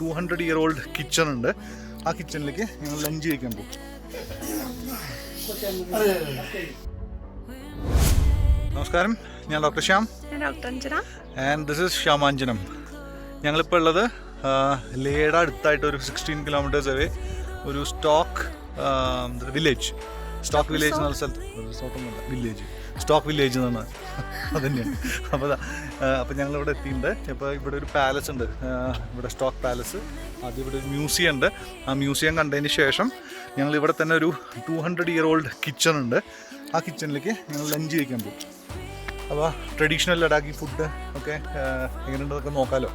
200-year-old kitchen ഉണ്ട്. ആ കിച്ചണിലേക്ക് ഞങ്ങൾ ലഞ്ച് കഴിക്കാൻ പോകും. നമസ്കാരം, ഞാൻ doctor Shyam and this is Shyamanjanam. ഞങ്ങളിപ്പോൾ ഉള്ളത് ലേയുടെ അടുത്തായിട്ട് ഒരു 16 kilometers അവേ ഒരു സ്റ്റോക്ക് വില്ലേജ് എന്ന സ്ഥലത്ത് സ്റ്റോക്ക് വില്ലേജ് എന്നാണ് അത് തന്നെയാണ്. അപ്പോൾ ഞങ്ങളിവിടെ എത്തിയിട്ടുണ്ട്. ഇപ്പോൾ ഇവിടെ ഒരു പാലസ് ഉണ്ട്, ഇവിടെ സ്റ്റോക്ക് പാലസ്. അതിവിടെ ഒരു മ്യൂസിയം ഉണ്ട്. ആ മ്യൂസിയം കണ്ടതിന് ശേഷം ഞങ്ങളിവിടെ തന്നെ ഒരു 200-year-old കിച്ചൺ ഉണ്ട്. ആ കിച്ചണിലേക്ക് ഞങ്ങൾ ലഞ്ച് കഴിക്കാൻ പോകും. അപ്പോൾ ട്രഡീഷണൽ ലഡാക്കി ഫുഡ് ഒക്കെ എങ്ങനെയുണ്ടെന്നൊക്കെ നോക്കാമല്ലോ.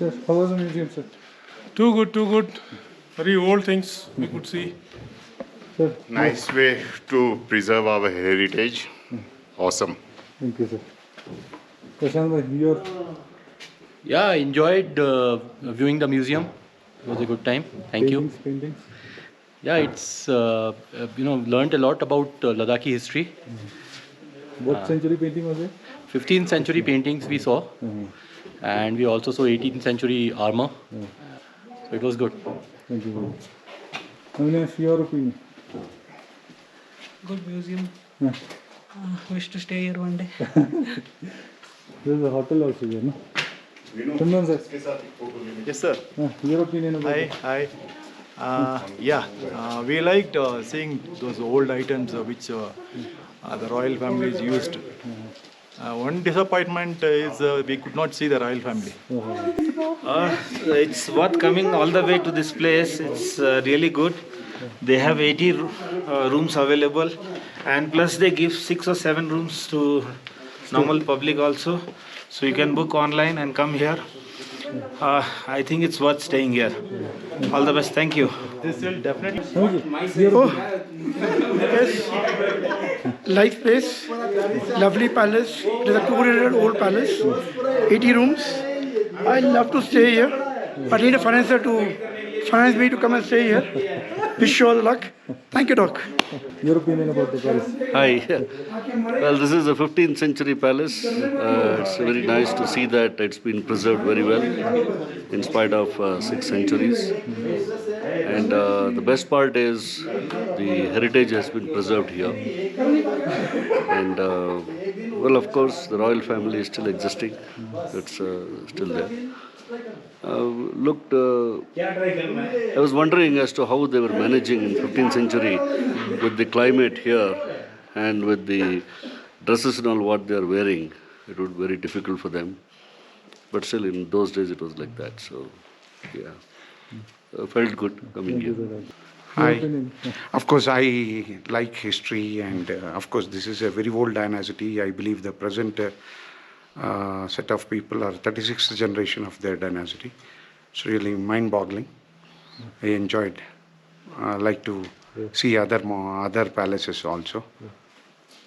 Sir, how was the museum, sir? Too good. Very old things we could see. Sir, Nice way to preserve our heritage. Awesome. thank you, sir. Prashant, your Yeah, I enjoyed viewing the museum. It was a good time. Thank you. paintings. Yeah, it's learned a lot about Ladakhi history. What century painting was it? 15th century paintings we saw, and we also saw 18th century armor. So it was good. Thank you very much. Avinash, your opinion? Good museum. Yeah. Wish to stay here one day. There's a hotel also here, no? Chandan, sir. Yes, sir. Your opinion about it? Hi. We liked seeing those old items which the royal families used. One disappointment is we could not see the royal family. It's worth coming all the way to this place. It's really good. They have 80 rooms available, and plus they give 6 or 7 rooms to normal public also. So you can book online and come here. I think it's worth staying here. All the best. Thank you. This will definitely. Nice place, lovely palace. It is a 200-year-old palace, 80 rooms. I love to stay here, but I need a financier to finance me to come and stay here. Wish you all luck. Thank you, Doc. Your opinion about the palace? Hi. Well, this is a 15th century palace. It's very nice to see that it's been preserved very well in spite of 6 centuries. And the best part is the heritage has been preserved here. And well, of course, the royal family is still existing. It's still there. I was wondering as to how they were managing in 15th century with the climate here and with the dresses and all what they are wearing. It would be very difficult for them. But still, in those days, it was like that. So, yeah, felt good coming here. Hi. Of course, I like history, and of course, this is a very old dynasty. I believe the present set of people are 36th generation of their dynasty. It's really mind-boggling. I enjoyed. Like to see other palaces also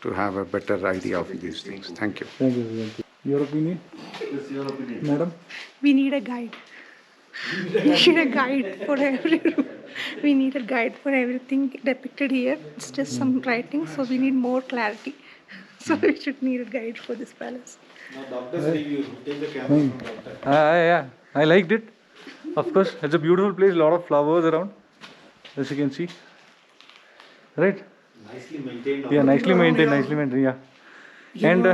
to have a better idea of these things. Thank you. Thank you. Your opinion? Yes, your opinion. Madam? We need a guide. We need a guide for every room. We need a guide for everything depicted here. It's just some writing, so we need more clarity. So we should need a guide for this palace. Now, doctor's review. Take the camera. Yeah, I liked it. Of course, it's a beautiful place, a lot of flowers around, as you can see. Right? Nicely maintained. Yeah, nicely maintained, yeah. And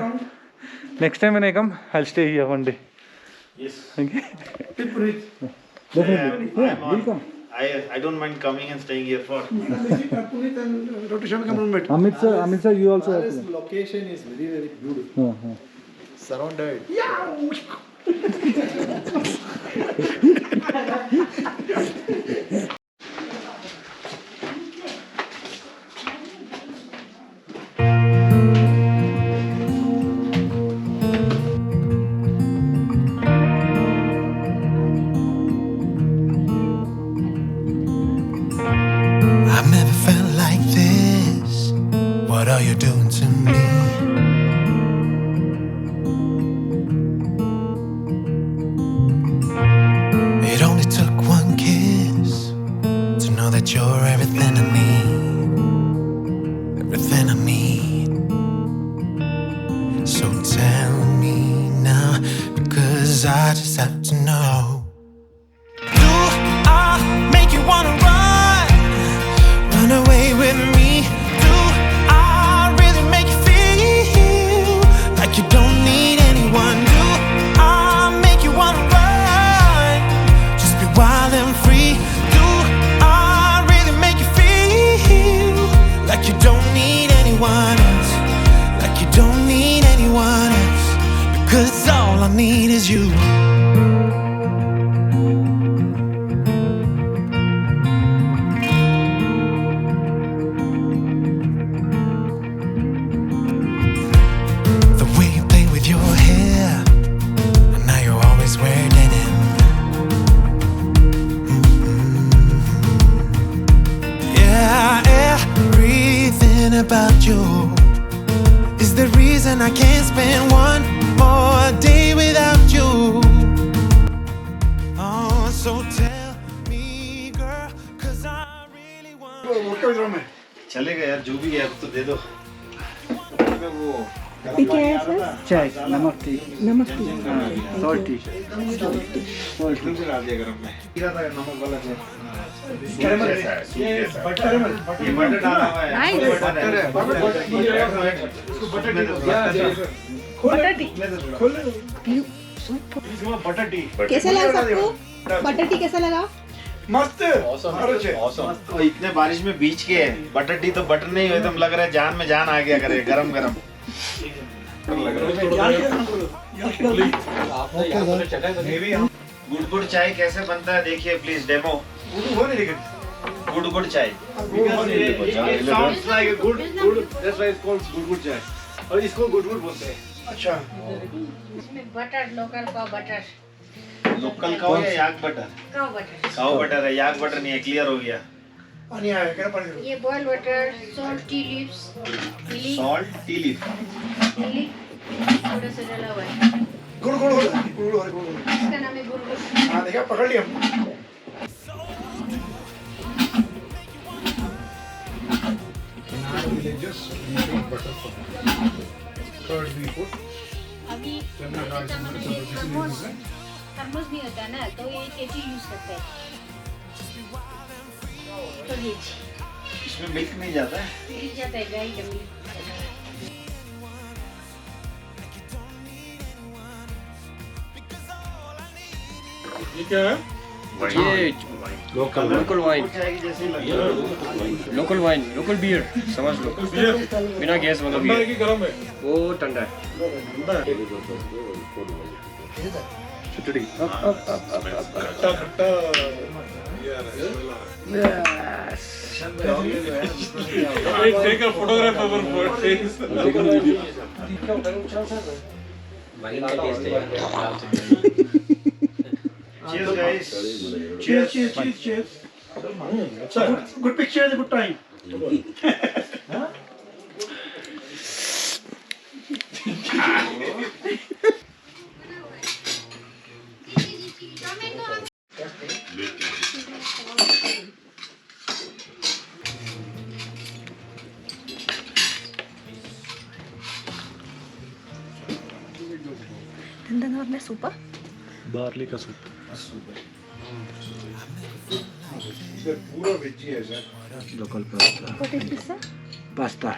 next time when I come, I'll stay here one day. Yes. Okay? Definitely. Yeah, we'll come. I don't mind coming and staying here for. Dr. Shyamanjanam. Amit sir, you also have to. This location is very, very beautiful. Surrounded. I've never felt like this. What are you doing to me? It only took one kiss to know that you're everything I need, everything I need. So tell me now, because I just have to know. Do I make you wanna run away with me? Do I really make you feel like you don't need anyone? Do I make you wanna run, just be wild and free? Do I really make you feel like you don't need anyone else, like you don't need anyone else? Because all I need is you. About you is the reason I can't spend one more day without you. Oh, so tell me, girl, 'cause I really want. चलेगा यार, जो भी है अब तो दे दो. Chai, namak tea. Namak tea. Salt tea. Salt tea डाल दिया गरम में. कीड़ा था नमक वाला है. कैरेमल. ये बटर डाला हुआ है. बटर है. इसको butter tea. Butter tea. Butter tea. कैसा लगा सबको? बटर टी कैसा लगा? मस्त. और इतने बारिश में बीच के है. बटर टी तो बटर नहीं हुए, तुम लग रहा है जान में जान आ गया करे. गरम गरम. गुड़ गुड़ चाय कैसे बनता है देखिए प्लीज. डेमो. गुड़ गुड़ चाय. Sounds like a good. That's why it's called गुड़ चाय. और इसको गुड़ बोलते हैं. अच्छा. इसमें बटर, लोकल का बटर लोकल काव या yak butter? Cow butter. Cow butter है, याक बटर नहीं है, क्लियर हो गया। ये boil butter, salt, tea leaves, salt, tea leaf, थोड़ा सा डला हुआ है। गुड़ इसका नाम है गुड़। हाँ देखा, पकड़ लिया। अभी थर्मोस नहीं होता ना, तो ये केची यूज करते हैं। तो ये इसमें मिल्क नहीं जाता है? मिल जाता है, गाय का मिल्क। ये क्या है? ये local wine, local wine, local beer समझ लो, बिना गैस वाला बियर। गरम है? वो ठंडा है। खिचड़ी खट्टा खट्टा। Take a photograph of our face. Cheers guys. Cheers. Good picture is a good time. എന്തെന്ന് പറഞ്ഞ സൂപ്പർ? बार्ली का सूप। पूरा वेज है sir. Local pasta. What is this, sir? Pasta.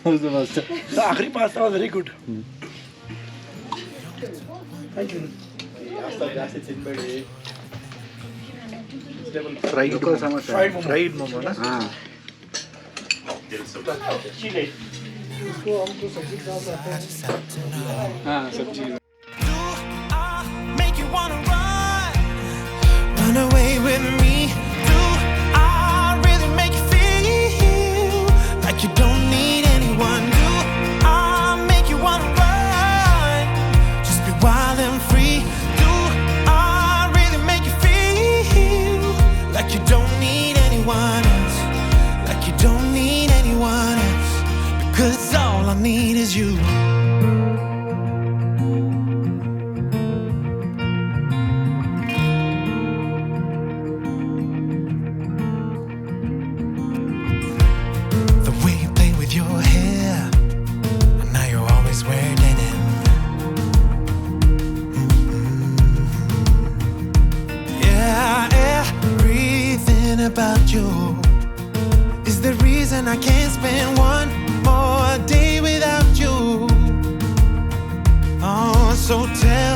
Pasta. The akhri pasta was very good. Thank you. Fried momo ना? हाँ। हाँ सब्जी। Make you wanna run away with me? Do I really make you feel like you don't need anyone? Do I make you wanna run? Just be wild and free. Do I really make you feel like you don't need anyone else? Like you don't need anyone else? Because all I need is you. About you is the reason I can't spend one more day without you. Oh, so tell